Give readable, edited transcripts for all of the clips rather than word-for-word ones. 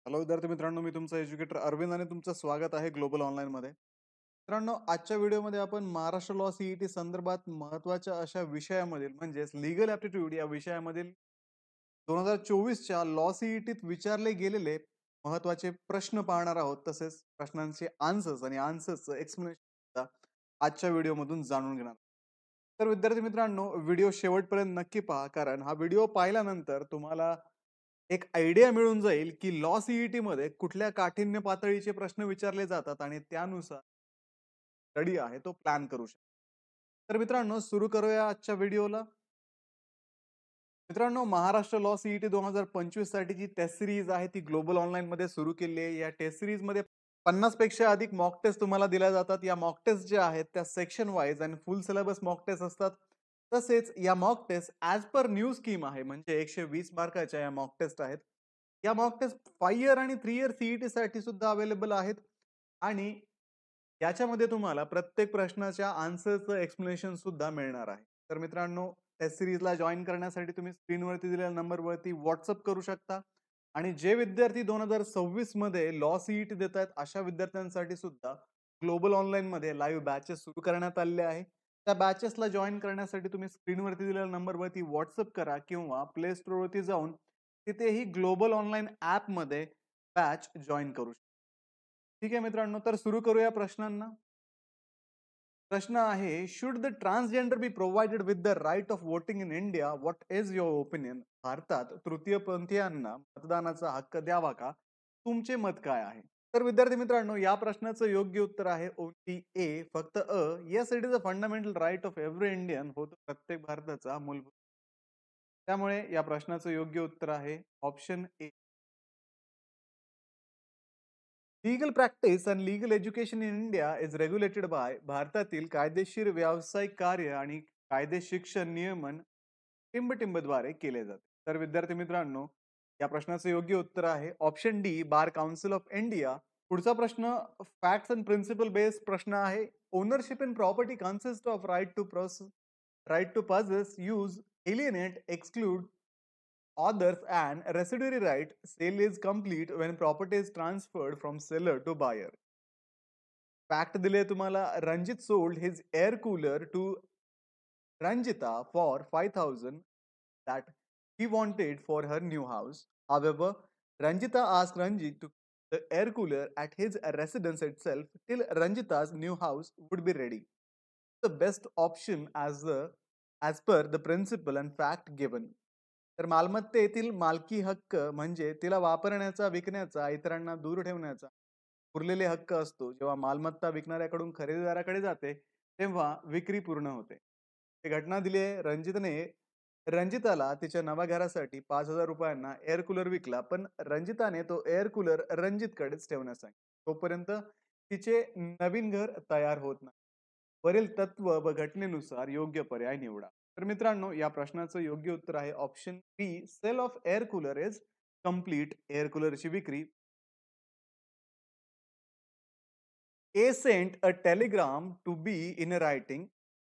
Hello विद्यार्थी मित्रांनो, मी तुमचा एज्युकेटर अरविंद आणि तुमचं स्वागत आहे ग्लोबल ऑनलाईन मध्ये. मित्रांनो, आजच्या व्हिडिओमध्ये आपण महाराष्ट्र लॉ सीईटी संदर्भात महत्त्वाच्या अशा विषयामधील म्हणजेच लीगल ॲप्टिट्यूड या विषयामधील 2024च्या लॉ सीईटीत विचारले गेलेले महत्त्वाचे प्रश्न पाहणार आहोत. तसेच प्रश्नांचे आन्सर्स आणि आन्सर्सचं एक्सप्लेनेशन आजच्या व्हिडिओमधून जाणून घेणार. तर विद्यार्थी मित्रांनो, व्हिडिओ शेवटपर्यंत नक्की पहा, कारण हा व्हिडिओ पाहिल्यानंतर तुम्हाला एक आयडिया मिळून जाईल की लॉ सीईटी मध्ये कुठल्या काठिण्य पातळीचे प्रश्न विचारले जातात आणि त्यानुसार स्टडी आहे तो प्लॅन करू शकतो. तर मित्रांनो, सुरू करूया आजच्या व्हिडिओला. मित्रांनो, महाराष्ट्र लॉ सीईटी 2025 साठीची टेस्ट सिरीज आहे ती ग्लोबल ऑनलाईन मध्ये सुरू केली आहे. या टेस्ट सिरीज मध्ये 50 पेक्षा अधिक मॉक टेस्ट तुम्हाला दिल्या जातात. या मॉक टेस्ट ज्या आहेत त्या सेक्शन वाईज आणि फुल सिलेबस मॉक टेस्ट असतात. तसेच या mock test as per new scheme आहे, म्हणजे 120 मार्काच्या या मॉक टेस्ट आहेत. या मॉक टेस्ट 5 इयर आणि 3 इयर सीईटी साठी सुद्धा अवेलेबल आहेत आणि याच्यामध्ये तुम्हाला प्रत्येक प्रश्नाच्या आन्सरचं एक्सप्लेनेशन सुद्धा मिळणार आहे. तर मित्रांनो, टेस्ट सिरीजला जॉइन करण्यासाठी तुम्ही स्क्रीनवरती दिलेल्या नंबरवरती व्हॉट्सअप करू शकता. आणि जे विद्यार्थी 2026 मध्ये लॉ सीईटी देत आहेत अशा विद्यार्थ्यांसाठी सुद्धा ग्लोबल ऑनलाईन मध्ये लाईव्ह बॅचेस सुरू करण्यात आले आहे. त्या बॅचेसला जॉइन करण्यासाठी तुम्ही स्क्रीनवरती दिलेल्या नंबरवरती व्हॉट्सअप करा किंवा प्ले स्टोअरवरती जाऊन तिथेही ग्लोबल ऑनलाईन ॲपमध्ये बॅच जॉइन करू शकता. ठीक आहे मित्रांनो, तर सुरू करूया प्रश्नांना. प्रश्न आहे, should the transgender be provided with the right of voting in India? What is your opinion? भारतात तृतीयपंथीयांना मतदानाचा हक्क द्यावा का? तुमचे मत काय आहे? तर विद्यार्थी मित्रांनो, या प्रश्नाचं योग्य उत्तर आहे ओनली ए, फक्त अ. Yes, it is a fundamental right of every Indian. होतो प्रत्येक भारताचा मूलभूत. त्यामुळे या प्रश्नाचं योग्य उत्तर आहे option A. Legal practice and legal education in India is regulated by. भारतातील कायदेशीर व्यावसायिक कार्य आणि कायदे शिक्षण नियमन टिंबटिंबद्वारे केले जाते. तर विद्यार्थी मित्रांनो, या प्रश्नाचं योग्य उत्तर आहे option D, Bar Council of India. पुढचा प्रश्न फॅक्ट्स अँड प्रिन्सिपल बेस्ड प्रश्न आहे. Ownership in property consist of right to possess, use, alienate, exclude others, and residuary right. Sale is complete when property is transferred from seller to buyer. Fact दिले तुम्हाला, Ranjit sold his air cooler to Ranjita for 5,000 that he wanted for her new house. However, Ranjita asked Ranjit to keep the air cooler at his residence itself till Ranjita's new house would be ready. The best option as per the principle and fact given. तर मालमत्तेतील मालकी हक्क म्हणजे तिला वापरण्याचा, विकण्याचा, इतरांना दूर ठेवण्याचा उरलेले हक्क असतो. जेव्हा मालमत्ता विकणाऱ्याकडून खरेदीदाराकडे जाते तेव्हा विक्री पूर्ण होते. ही घटना दिली आहे. रंजिताला तिच्या नव्या घरासाठी 5,000 रुपयांना एअर कूलर विकला, पण रंजिताने तो एअर कूलर रणजितकडेच ठेवण्यास सांगितले. तोपर्यंत तिचे नवीन घर तयार होत नाही. वरील तत्व व घटनेनुसार योग्य पर्याय निवडा. तर मित्रांनो, या प्रश्नाचं योग्य उत्तर आहे option B, sale of air cooler is complete. Air कूलरची विक्री. A sent a telegram to B in a writing.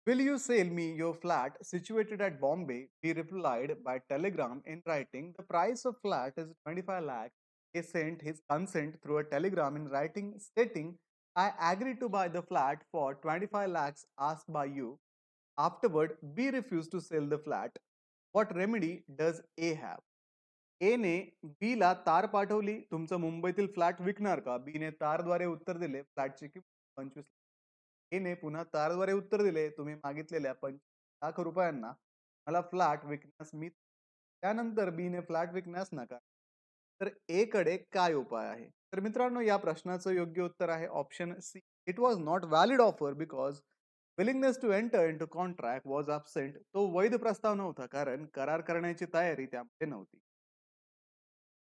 Will you sell me your flat situated at Bombay? B replied by telegram in writing. The price of flat is 25 lakh. A sent his consent through a telegram in writing stating, I agree to buy the flat for 25 lakhs asked by you. Afterward, B refused to sell the flat. What remedy does A have? ए ने बी ला तार पाठवली, तुमचं मुंबईतील flat विकणार का? बी ने तारद्वारे उत्तर दिले, फ्लॅटची किंमत 25. ए ने पुन्हा तारद्वारे उत्तर दिले, तुम्ही मागितलेल्या 25 लाख रुपयांना मला फ्लॅट विकण्यास मी. त्यानंतर बी ने फ्लॅट विकण्यास नकार. तर ए कडे काय उपाय आहे? तर मित्रांनो, या प्रश्नाचं योग्य उत्तर आहे option C. It was not valid offer because willingness to enter into contract was absent. तो वैध प्रस्ताव नव्हता, कारण करार करण्याची तयारी त्यामध्ये नव्हती.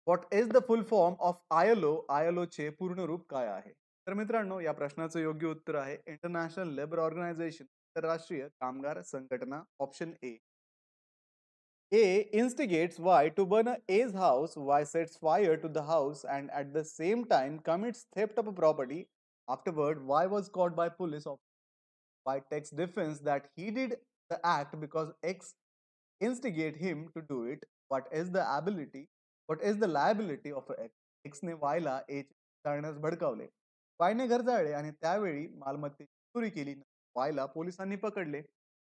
What is the full form of ILO? ILO चे पूर्ण रूप काय आहे? तर मित्रांनो, या प्रश्नाचं योग्य उत्तर आहे इंटरनॅशनल लेबर ऑर्गनायझेशन, आंतरराष्ट्रीय कामगार संघटना. Option A. A instigates Y to burn A's house. Y sets fire to the house and at the same time commits theft of a property. Afterward, Y was caught by police. Y takes defense that he did the act because X instigate him to do it. What is the ability? What is the liability of X? एक्सने वायला ए जाळण्यास भडकावले. वायने घर जाळले आणि त्यावेळी मालमत्तेची चोरी केली. वायला पोलिसांनी पकडले.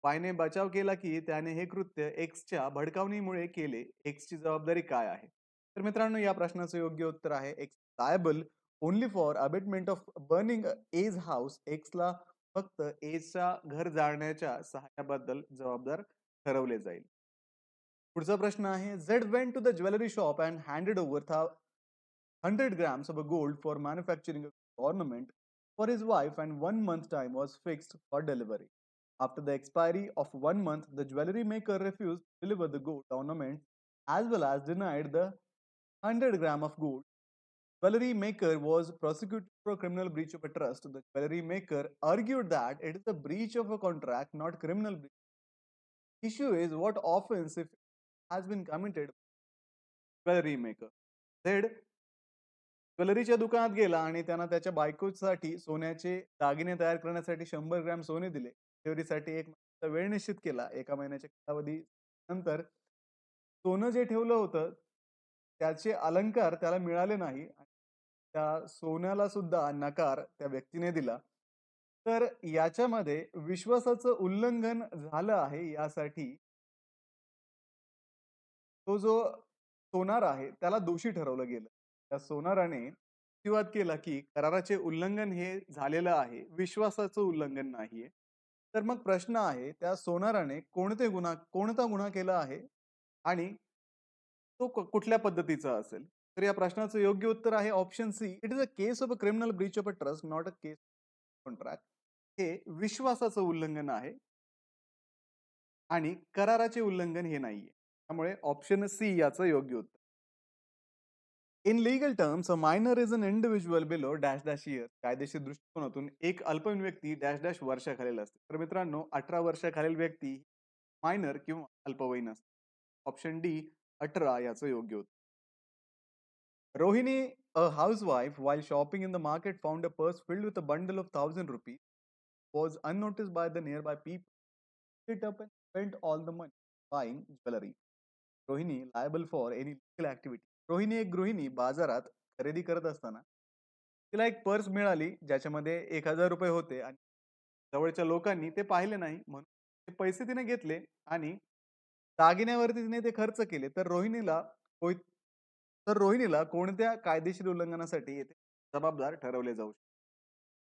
वायने बचाव केला की त्याने हे कृत्य एक्सच्या भडकावणीमुळे केले. एक्सची जबाबदारी काय आहे? तर मित्रांनो या प्रश्नाचं योग्य उत्तर आहे X liable only for abetment of burning H house. एक्सला फक्त एजच्या घर जाळण्याच्या सहाय्याबद्दल जबाबदार ठरवले जाईल. पुढचा प्रश्न आहे Z went to the jewellery shop and handed over 100 grams of gold for manufacturing an ornament for his wife, and 1 month time was fixed for delivery. After the expiry of 1 month, the jewelry maker refused to deliver the gold ornament as well as denied the 100 gram of gold. Jewelry maker was prosecuted for criminal breach of a trust. The jewelry maker argued that it is a breach of a contract, not criminal breach. Issue is what offense if has been committed by jewelry maker. Z ज्वेलरीच्या दुकानात गेला आणि त्यांना त्याच्या बायकोसाठी सोन्याचे दागिने तयार करण्यासाठी 100 gram सोने दिले. डिलिव्हरीसाठी 1 महिन्याचा वेळ निश्चित केला. 1 महिन्याच्या कालावधी नंतर सोनं जे ठेवलं होतं, त्याचे अलंकार त्याला मिळाले नाही. त्या सोन्याला सुद्धा नकार त्या व्यक्तीने दिला. तर याच्यामध्ये विश्वासाचं उल्लंघन झालं आहे यासाठी तो जो सोनार आहे त्याला दोषी ठरवलं गेलं. त्या सोनाराने युक्तिवाद केला की कराराचे उल्लंघन हे झालेलं आहे, विश्वासाचं उल्लंघन नाहीये. तर मग प्रश्न आहे त्या सोनाराने कोणता गुन्हा केला आहे आणि तो कुठल्या पद्धतीचा असेल? तर या प्रश्नाचं योग्य उत्तर आहे option C. It is a case of a criminal breach of a trust, not a case contract. हे विश्वासाचं उल्लंघन आहे आणि कराराचे उल्लंघन हे नाहीये. त्यामुळे ऑप्शन सी याचं योग्य उत्तर. In legal terms a minor is an individual below dash dash year. कायदेशीर दृष्टिकोनातून एक अल्पवयीन व्यक्ती डॅश डॅश वर्षाखालील असते. तर मित्रांनो 18 वर्षाखालील व्यक्ती मायनर किंवा अल्पवयीन असते. ऑप्शन डी 18 याचं योग्य उत्तर. Rohini, a housewife, while shopping in the market, found a purse filled with a bundle of 1,000 rupees. Was unnoticed by the nearby people. Picked it up and spent all the money buying jewelry. Rohini liable for any legal activity. Rohini एक गृहिणी बाजारात खरेदी करत असताना तिला एक purse मिळाली ज्याच्यामध्ये 1,000 रुपये होते आणि जवळच्या लोकांनी ते पाहिले नाही म्हणून ते पैसे तिने घेतले आणि दागिन्यावरती तिने ते खर्च केले. तर रोहिणीला कोणत्या कायदेशीर उल्लंघनासाठी येथे जबाबदार ठरवले जाऊ शकते?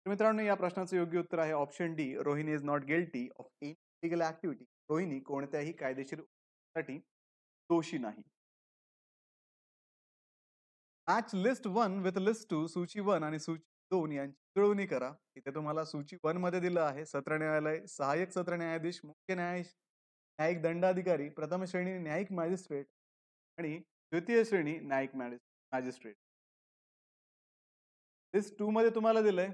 तर मित्रांनो या प्रश्नाचं योग्य उत्तर आहे option D. Rohini is not guilty of any legal activity. Rohini कोणत्याही कायदेशीर साठी दोषी नाही. Match list 1 with list 2. सूची 1 आणि सूची 2 यांची जुळवणी करा. इथे तुम्हाला सूची 1 मध्ये दिलं आहे सत्र न्यायालय, सहाय्यक सत्र न्यायाधीश, मुख्य न्यायाधीश, न्यायिक दंडाधिकारी, प्रथम श्रेणी न्यायिक मॅजिस्ट्रेट आणि द्वितीय श्रेणी न्यायिक मॅजिस्ट्रेट. लिस्ट 2 मध्ये तुम्हाला दिलंय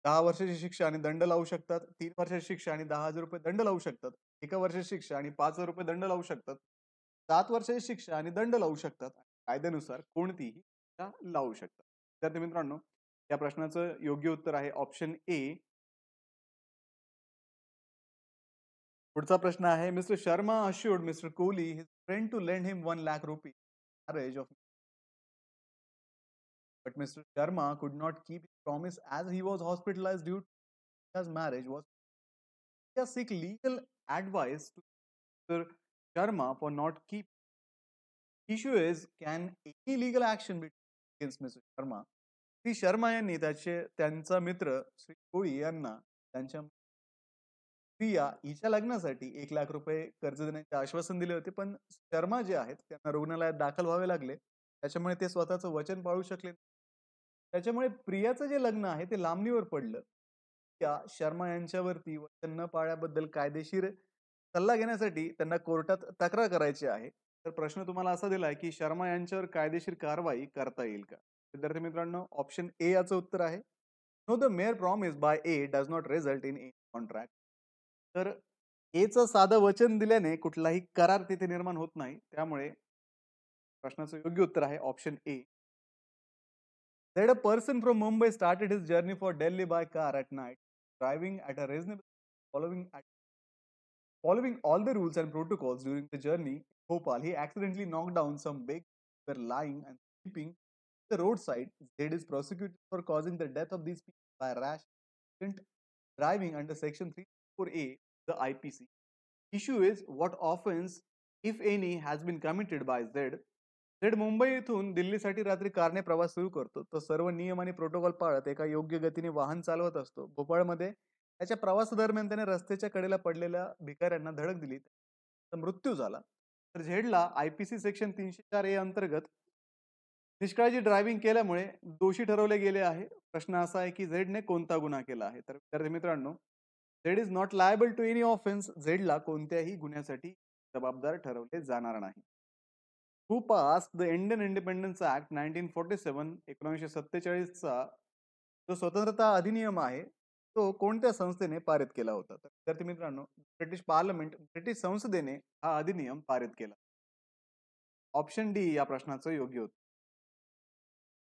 10 वर्षाची शिक्षा आणि दंड लावू शकतात, 3 वर्षाची शिक्षा आणि 10,000 रुपये दंड लावू शकतात, 1 वर्षाची शिक्षा आणि 5,000 रुपये दंड लावू शकतात, 7 वर्षाची शिक्षा आणि दंड लावू शकतात. कायद्यानुसार कोणतीही शिक्षा लावू शकतात. विद्यार्थी मित्रांनो या प्रश्नाचं योग्य उत्तर आहे ऑप्शन ए. पुढचा प्रश्न आहे mister Sharma assured mister Kohli his friend to lend him 1 lakh rupees marriage of. But Mr. Sharma could not keep his promise as he was hospitalized due to his marriage was. He seek legal advice to Mr. Sharma for not keep. Issue is can any legal action be against Mr. Sharma? Shri Sharma यांनी त्यांचा मित्र श्री कोळी यांना त्यांच्या प्रिया हिच्या लग्नासाठी 1 लाख रुपये कर्ज देण्याचे आश्वासन दिले होते. पण शर्मा जे आहेत त्यांना रुग्णालयात दाखल व्हावे लागले. त्याच्यामुळे ते स्वतःचं वचन पाळू शकले. त्याच्यामुळे प्रियाचं जे लग्न आहे ते लांबणीवर पडलं. प्रिया शर्मा यांच्यावरती वचन न पाळल्याबद्दल कायदेशीर सल्ला घेण्यासाठी त्यांना कोर्टात तक्रार करायची आहे. तर प्रश्न तुम्हाला असा दिलाय की शर्मा यांच्यावर कायदेशीर कारवाई करता येईल का? विद्यार्थी मित्रांनो ऑप्शन ए याचं उत्तर आहे. No the mere promise by A does not result in a contract. तर एचं साधं वचन दिल्याने कुठलाही करार तिथे निर्माण होत नाही. त्यामुळे प्रश्नाचं योग्य उत्तर आहे option A. That a person from Mumbai started his journey for Delhi by car at night, driving at a reasonable following at, following all the rules and protocols during the journey. Bhopal, he accidentally knocked down some big were lying and sleeping the roadside, Z is prosecuted for causing the death of these people by rash driving under Section 344A the IPC. Issue is what offense, if any, has been committed by Z. Z Mumbai येथून दिल्लीसाठी रात्री कारने प्रवास सुरू करतो. तो सर्व नियम आणि प्रोटोकॉल पाळत एका योग्य गतीने वाहन चालवत असतो. भोपाळमध्ये त्याच्या प्रवासादरम्यान त्याने रस्त्याच्या कडेला पडलेल्या भिकाऱ्यांना धडक दिली. तर मृत्यू झाला. तर झेडला IPC सेक्शन 304A अंतर्गत निष्काळजी ड्रायव्हिंग केल्यामुळे दोषी ठरवले गेले आहे. प्रश्न असा आहे की झेडने कोणता गुन्हा केला आहे? तर विद्यार्थी मित्रांनो, Z is not liable to any offence. झेडला कोणत्याही गुन्ह्यासाठी जबाबदार ठरवले जाणार नाही. Who pass the Indian Independence Act 1947 1947 चा जो स्वतंत्रता अधिनियम आहे तो कोणत्या संस्थेने पारित केला होता? तर विद्यार्थी मित्रांनो, ब्रिटिश पार्लमेंट, ब्रिटिश संसदेने हा अधिनियम पारित केला. ऑप्शन डी या प्रश्नाचं योग्य उत्तर.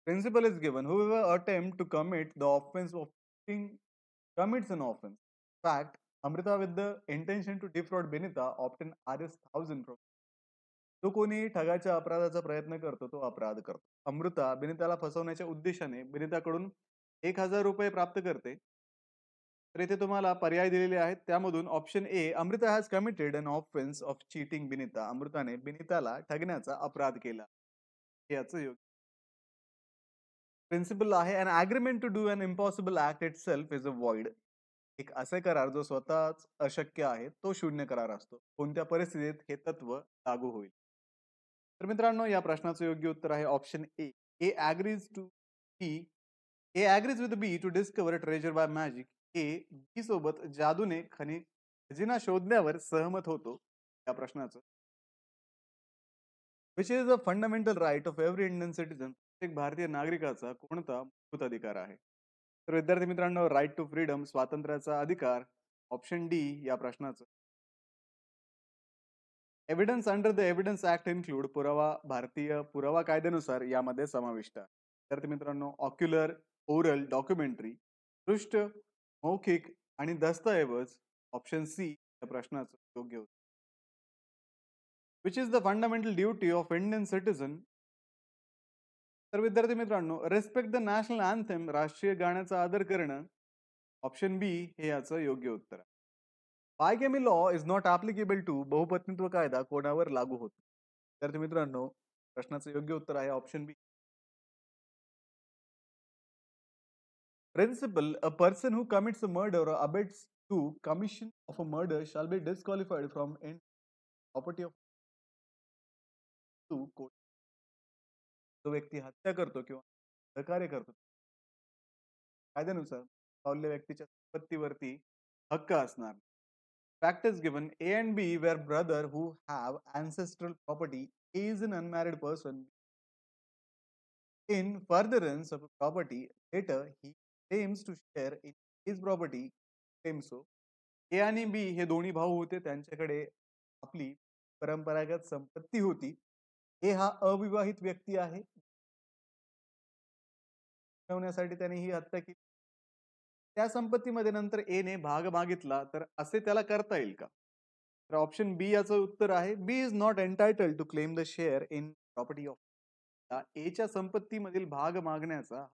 Principle is given. Whoever attempt to commit the offense of cheating commits an offense. Fact, Amrita with the intention to defraud Benita obtained Rs 1,000 from. जो कोणी ठगाच्या अपराधाचा प्रयत्न करतो तो अपराध करतो. अमृता बिनिताला फसवण्याच्या उद्देशाने बिनिताकडून 1,000 रुपये प्राप्त करते. तर इथे तुम्हाला पर्याय दिलेले आहेत. त्यामधून option A, Amrita has committed an offence of cheating Binita. अमृताने बिनिताला ठगण्याचा अपराध केला. याचं योग्य. प्रिन्सिपल आहे an agreement to do an impossible act itself is a void. एक असे करार जो स्वतःच अशक्य आहे तो शून्य करार असतो. कोणत्या परिस्थितीत हे तत्व लागू होईल? तर मित्रांनो, या प्रश्नाचं योग्य उत्तर आहे option A. A agrees to B A agrees with B to discover treasure by magic. A B सोबत जादूने खजिना शोधण्यावर सहमत होतो. या प्रश्नाचं which is a fundamental right of every Indian citizen. प्रत्येक भारतीय नागरिकाचा कोणता मूलभूत अधिकार आहे? तर विद्यार्थी मित्रांनो, राईट टू फ्रीडम, स्वातंत्र्याचा अधिकार. ऑप्शन डी या प्रश्नाचं. Evidence under the evidence act include. पुरावा भारतीय पुरावा कायद्यानुसार यामध्ये समाविष्ट आहे. विद्यार्थी मित्रांनो, ऑक्युलर, ओरल, डॉक्युमेंटरी, पृष्ठ, मौखिक आणि दस्तऐवज. ऑप्शन सी या प्रश्नाचं योग्य उत्तर. Which is the fundamental duty of Indian citizen. तर विद्यार्थी मित्रांनो, रिस्पेक्ट द नॅशनल अँथेम, राष्ट्रीय गाण्याचा आदर करणं. ऑप्शन बी हे याचं योग्य उत्तर आहे. Bigamy law is not applicable to. बहुपत्नीत्व कायदा कोणावर लागू होतो? विद्यार्थी मित्रांनो, प्रश्नाचं योग्य उत्तर आहे option B. Principal, a person who commits a murder or abets to commission of a murder shall be disqualified from any property of to court. जो व्यक्ती हत्या करतो किंवा सहकार्य करतो कायद्यानुसार पावलेल्या व्यक्तीच्या संपत्तीवरती हक्क असणार. Fact is given. A and B were brother who have ancestral property. A is an unmarried person. In furtherance of property, later he claims to share in his property. Claims so. A आणि B हे दोन्ही भाऊ होते. त्यांच्याकडे आपली परंपरागत संपत्ती होती. A हा अविवाहित व्यक्ती आहे. ठेवण्यासाठी त्याने ही हत्या केली. त्या संपत्तीमध्ये नंतर ए ने भाग मागितला तर असे त्याला करता येईल का? तर ऑप्शन बी याचं उत्तर आहे. B is not entitled to claim the share in property of. एच्या संपत्तीमधील भाग मागण्याचा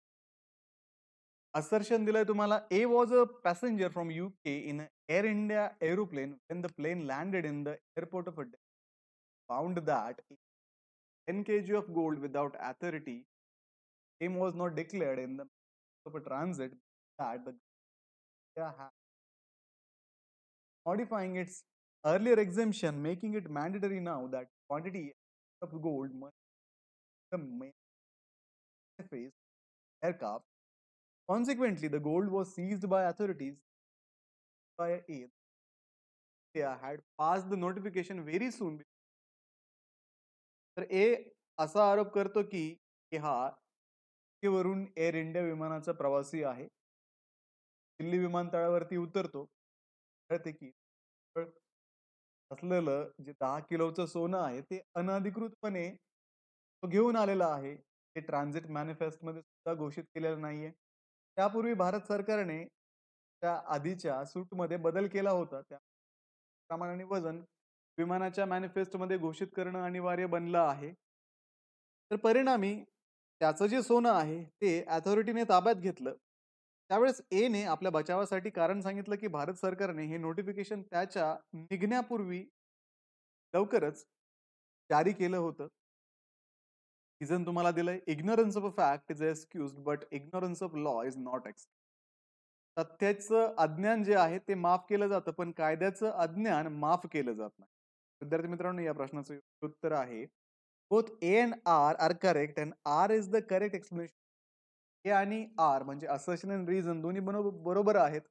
असर्शन दिलंय तुम्हाला. A was a passenger from UK in Air India aeroplane when the plane landed in the airport of a found that 10 kg of gold without authority. Same was not declared in the of a transit that the modifying its earlier exemption, making it mandatory now that quantity of gold must the main face aircraft. Consequently, the gold was seized by authorities by A. India had passed the notification very soon. तर ए असा आरोप करतो की हा वरून air India विमानाचा प्रवासी आहे. दिल्ली विमानतळावरती उतरतो. कळते की असलेलं जे 10 किलोचं सोनं आहे ते अनधिकृतपणे तो घेऊन आलेला आहे. ते ट्रान्झिट मॅनिफेस्ट मध्ये सुद्धा घोषित केलेलं नाहीये. त्यापूर्वी भारत सरकारने त्या आधीच्या सूटमध्ये बदल केला होता. त्या प्रमाणाने वजन विमानाच्या मॅनिफेस्टो मध्ये घोषित करणं अनिवार्य बनलं आहे. तर परिणामी त्याचं जे सोनं आहे ते अथॉरिटीने ताब्यात घेतलं. त्यावेळेस एने आपल्या बचावासाठी कारण सांगितलं, की भारत सरकारने हे नोटिफिकेशन त्याच्या निघण्यापूर्वी लवकरच जारी केलं होतं. रिझन तुम्हाला दिलंय, "ignorance of a fact is excused, but ignorance of law is not excused." तथ्याचं अज्ञान जे आहे ते माफ केलं जातं, पण कायद्याचं अज्ञान माफ केलं जात नाही. विद्यार्थी मित्रांनो, या प्रश्नाचं योग्य उत्तर आहे both A and R are correct and R is the correct explanation. A आणि आर म्हणजे असर्शन आणि रिझन दोन्ही बरोबर आहेत.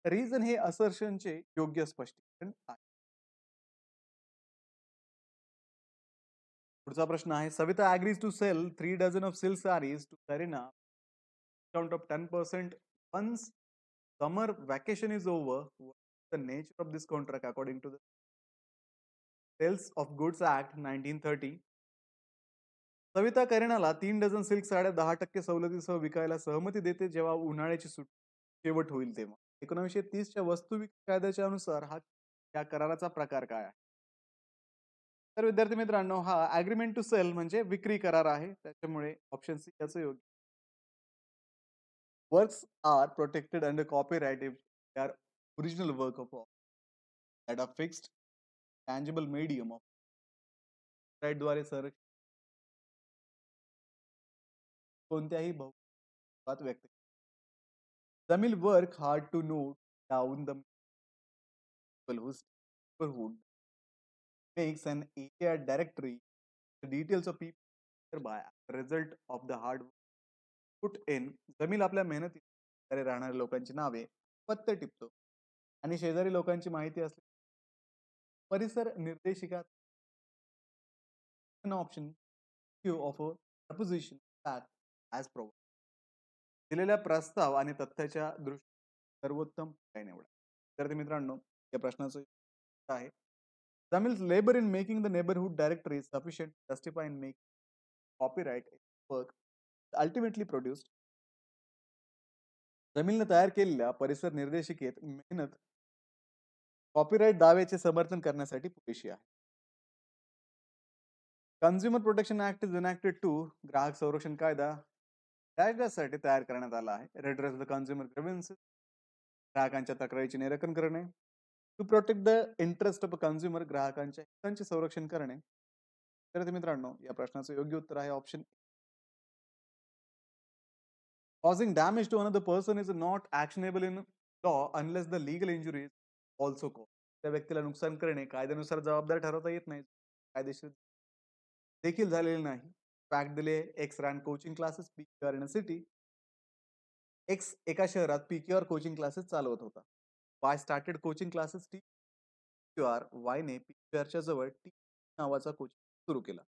रिझन हे असर्शनचे योग्य स्पष्टीकरण आहे. पुढचा प्रश्न आहे, Savita agrees to sell 3 dozen of silk sarees to Kareena discount of 10% once summer vacation is over. What's the nature of this contract according to the Sales of Goods Act 1930? Savita करीनाला 3 डझन सिल्क साड्या 10% सवलतीसह विकायला सहमती देते जेव्हा उन्हाळ्याची सुट्टी शेवट होईल तेव्हा. 1930च्या वस्तू विक्री कायद्याच्या अनुसार या कराराचा प्रकार काय आहे? तर विद्यार्थी मित्रांनो, हा अग्रीमेंट टू सेल म्हणजे विक्री करार आहे. त्याच्यामुळे ऑप्शन सी याचं योग्य. Works are protected under copyright if they are original work of art at a fixed tangible medium of राईटद्वारे संरक्षित कोणत्याही भावात व्यक्त. Tamil work hard to note down the people whose neighborhood makes an area directory, the details of people by result of the hard work put in. Jamil आपल्या मेहनतीद्वारे राहणाऱ्या लोकांची नावे पत्ते टिपतो आणि शेजारी लोकांची माहिती असते. परिसर निर्देशिका an option Q of a proposition that as provided. दिलेल्या प्रस्ताव आणि तथ्याच्या दृष्टी सर्वोत्तम पर्याय निवडा. विद्यार्थी मित्रांनो, या प्रश्नाचं उत्तर आहे Tamil's labor in making the neighborhood directory is sufficient to justify in making copyright work ultimately produced. जमीनने तयार केलेल्या परिसर निर्देशिकेत मेहनत कॉपीराइट दाव्याचे समर्थन करण्यासाठी पुरेशी आहे. Consumer protection act is enacted to ग्राहक संरक्षण कायदा त्याच्यासाठी तयार करण्यात आला आहे. रेड्रेस द कन्झ्युमर ग्रीव्हन्सेस ग्राहकांच्या तक्रारीचे निराकरण करणे. To protect the interest of consumer ग्राहकांच्या हितांचे संरक्षण करणे. विद्यार्थी मित्रांनो, या प्रश्नाचं योग्य उत्तर आहे option. Causing damage to another person is not actionable in law unless the legal injury is also caused. त्या व्यक्तीला नुकसान करणे कायद्यानुसार जबाबदार ठरवता येत नाही, कायदेशीर देखील झालेले नाही. फॅक्ट दिले, X ran coaching classes PQR in a city. X एका शहरात पीक्यूआर कोचिंग क्लासेस चालवत होता. Y started coaching classes T QR. वायने पीक्यूआरच्या जवळ टी नावाचा कोचिंग सुरू केला.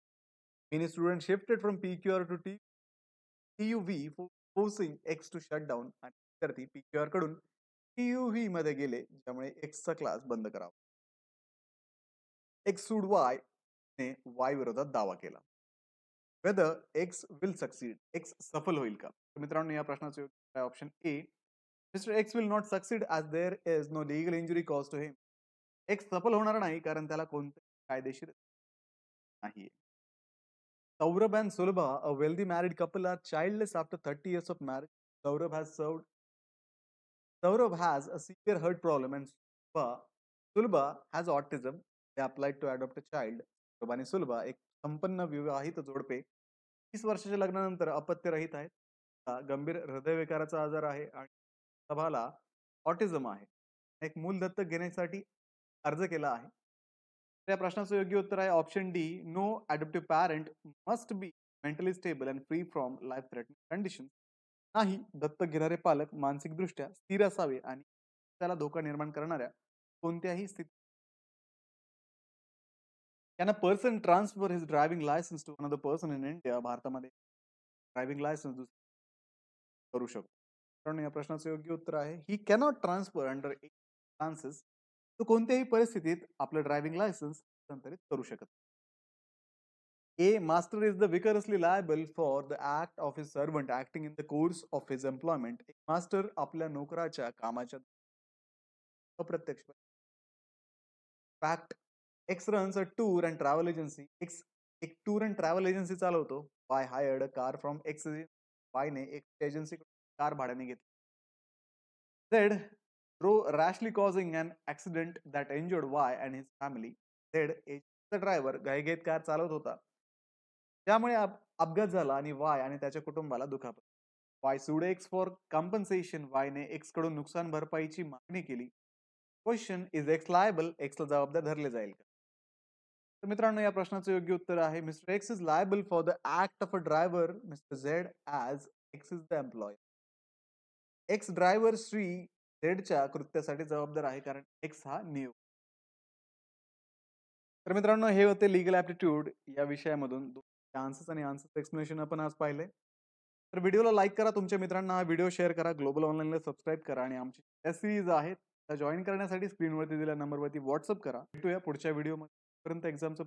Many student shifted from PQR to TUV forcing X to shut down. आणि विद्यार्थी पीक्यूआर कडून टीयूव्ही मध्ये गेले, ज्यामुळे एक्सचा क्लास बंद करावा. एक्स सूड वाय ने वाय विरोधात दावा केला. Whether X will succeed. X सफल होईल का? तर मित्रांनो, या प्रश्नाचे उत्तर आहे option A. Mister X will not succeed as there is no legal injury cause to him. X सफल होणार नाही कारण त्याला कोणते कायदेशीर नाही. Saurabh and Sulabha, a wealthy married couple, are childless after 30 years of marriage. Saurabh has served. Saurabh has a severe heart problem and Sulabha has autism. They applied to adopt a child. Saurabh आणि सुलभा एक संपन्न विवाहित जोडपे 30 वर्षाच्या लग्नानंतर अपत्यरहित आहेत. गंभीर हृदयविकाराचा आजार आहे आणि सभाला ऑटिझम आहे. एक मूल दत्तक घेण्यासाठी अर्ज केला आहे. त्या प्रश्नाचं योग्य उत्तर आहे option D. No adoptive parent must be mentally stable and free from life threatening condition. नाही, दत्तक घेणारे पालक मानसिकदृष्ट्या स्थिर असावे आणि त्याला धोका निर्माण करणाऱ्या कोणत्याही स्थिती. Can a person transfer his driving licence to another person in India? भारतामध्ये ड्रायव्हिंग लायसन्स करू शकतो. कारण या प्रश्नाचं योग्य उत्तर आहे he cannot transfer under chances. तो कोणत्याही परिस्थितीत आपलं ड्रायव्हिंग लायसन्स हस्तांतरित करू शकत. A. Master is the vicariously liable for the act of his servant acting in the course of his employment. एक मास्टर आपल्या नोकराच्या कामाच्या अप्रत्यक्ष. Fact. X runs a tour and travel agency. X एक tour and travel agency चालवतो. Y hired a car from x वायने x एजन्सीकडून car भाड्याने घेतली. Z drove rashly causing an accident that injured Y and his family. Z एजचा driver घाईघाईत car चालवत होता. त्यामुळे अपघात झाला आणि वाय आणि त्याच्या कुटुंबाला दुखापत. Y sued X for compensation. वायने X कडून नुकसान भरपाईची मागणी केली. Question is X liable. एक्सला जबाबदार धरले जाईल का? तर मित्रांनो या प्रश्नाचं योग्य उत्तर आहे Mr X is liable for the act of a driver Mr Z as X is the employ. X driver Shri झेडच्या कृत्यासाठी जबाबदार आहे कारण एक्स हा नियोग. तर मित्रांनो हे होते लीगल ऍप्टिट्यूड या विषयामधून आन्सर्स आणि आन्सर्स एक्सप्लेनेशन आपण आज पाहिले. तर व्हिडिओला लाईक करा, तुमच्या मित्रांना हा व्हिडिओ शेअर करा, ग्लोबल ऑनलाईनला सबस्क्राईब करा आणि आमची सिरीज आहेत त्या जॉईन करण्यासाठी स्क्रीनवरती दिलेल्या नंबरवरती व्हॉट्सअप करा. भेटूया पुढच्या व्हिडिओमध्ये. पर्यंत एक्झामचं